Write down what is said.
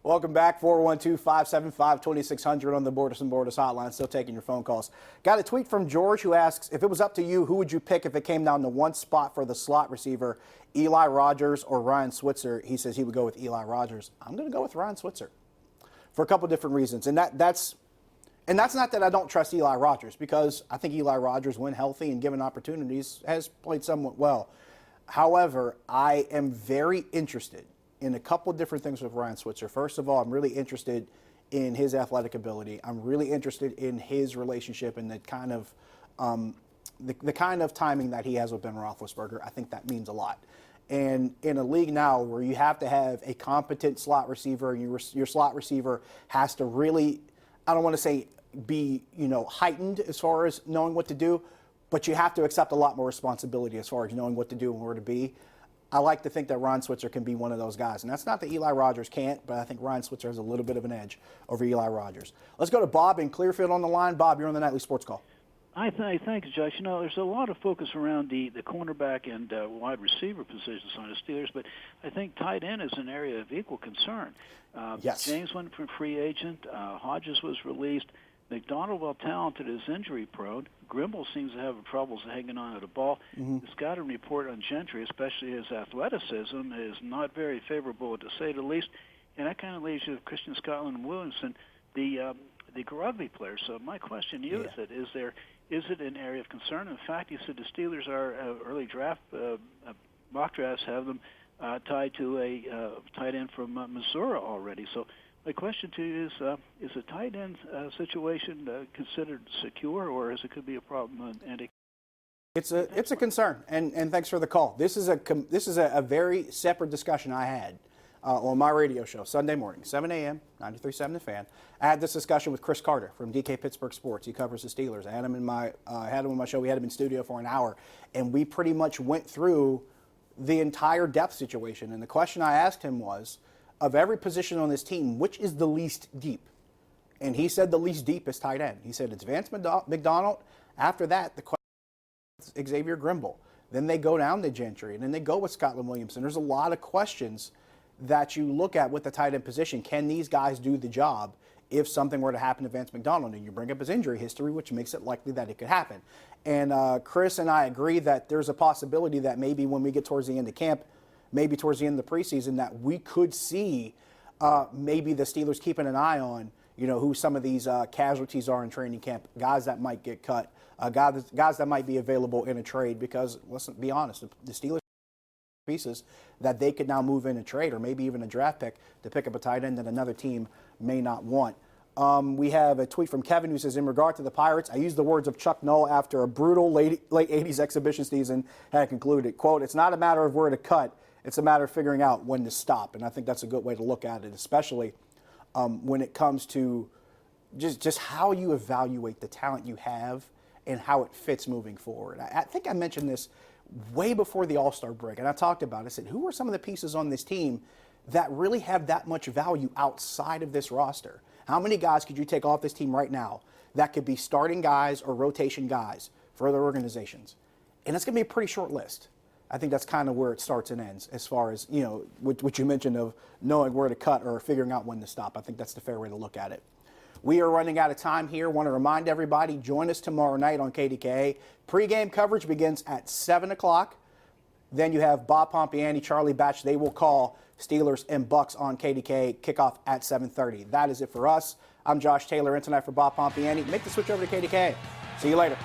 Welcome back, 412-575-2600 on the Borders and Borders hotline. Still taking your phone calls. Got a tweet from George who asks, if it was up to you, who would you pick if it came down to one spot for the slot receiver, Eli Rogers or Ryan Switzer? He says he would go with Eli Rogers. I'm going to go with Ryan Switzer for a couple different reasons. And that's not that I don't trust Eli Rogers, because I think Eli Rogers, when healthy and given opportunities, has played somewhat well. However, I am very interested in a couple different things with Ryan Switzer. First of all, I'm really interested in his athletic ability. I'm really interested in his relationship and the kind of timing that he has with Ben Roethlisberger. I think that means a lot. And in a league now where you have to have a competent slot receiver, and your slot receiver has to really, I don't want to say be, heightened as far as knowing what to do, but you have to accept a lot more responsibility as far as knowing what to do and where to be. I like to think that Ryan Switzer can be one of those guys. And that's not that Eli Rogers can't, but I think Ryan Switzer has a little bit of an edge over Eli Rogers. Let's go to Bob in Clearfield on the line. Bob, you're on the Nightly Sports Call. Thanks, Josh. There's a lot of focus around the cornerback and wide receiver positions on the Steelers, but I think tight end is an area of equal concern. Yes. James went from free agent. Hodges was released. McDonald, while talented, is injury-prone. Grimble seems to have troubles hanging on to the ball. The scouting report on Gentry, especially his athleticism, is not very favorable, to say the least. And that kind of leaves you with Christian Scotland and Williamson, the rugby players. So my question to you is it an area of concern? In fact, you said the Steelers are early draft, mock drafts have them tied to a tight end from Missouri already. So my question to you is a tight end situation considered secure, or is it could be a problem? It's a concern, and thanks for the call. This is a very separate discussion I had on my radio show Sunday morning, 7 a.m., 93.7 The Fan. I had this discussion with Chris Carter from DK Pittsburgh Sports. He covers the Steelers. I had him on my show. We had him in studio for an hour, and we pretty much went through the entire depth situation. And the question I asked him was, of every position on this team, which is the least deep? And he said the least deep is tight end. He said it's Vance McDonald. After that, the question is Xavier Grimble. Then they go down to Gentry, and then they go with Scotland Williamson. There's a lot of questions that you look at with the tight end position. Can these guys do the job if something were to happen to Vance McDonald? And you bring up his injury history, which makes it likely that it could happen. And Chris and I agree that there's a possibility that maybe when we get towards the end of camp, maybe towards the end of the preseason, that we could see maybe the Steelers keeping an eye on, who some of these casualties are in training camp, guys that might get cut, guys that might be available in a trade, because, let's be honest, the Steelers pieces that they could now move in a trade or maybe even a draft pick to pick up a tight end that another team may not want. We have a tweet from Kevin who says, in regard to the Pirates, I use the words of Chuck Noll after a brutal late 80s exhibition season had concluded, quote, "It's not a matter of where to cut. It's a matter of figuring out when to stop." And I think that's a good way to look at it, especially when it comes to just how you evaluate the talent you have and how it fits moving forward. I think I mentioned this way before the All-Star break, and I talked about it. I said, who are some of the pieces on this team that really have that much value outside of this roster? How many guys could you take off this team right now that could be starting guys or rotation guys for other organizations? And it's going to be a pretty short list. I think that's kind of where it starts and ends as far as, what you mentioned of knowing where to cut or figuring out when to stop. I think that's the fair way to look at it. We are running out of time here. Want to remind everybody, join us tomorrow night on KDKA. Pre-game coverage begins at 7 o'clock. Then you have Bob Pompiani, Charlie Batch. They will call Steelers and Bucks on KDKA. Kickoff at 7:30. That is it for us. I'm Josh Taylor in tonight for Bob Pompiani. Make the switch over to KDKA. See you later.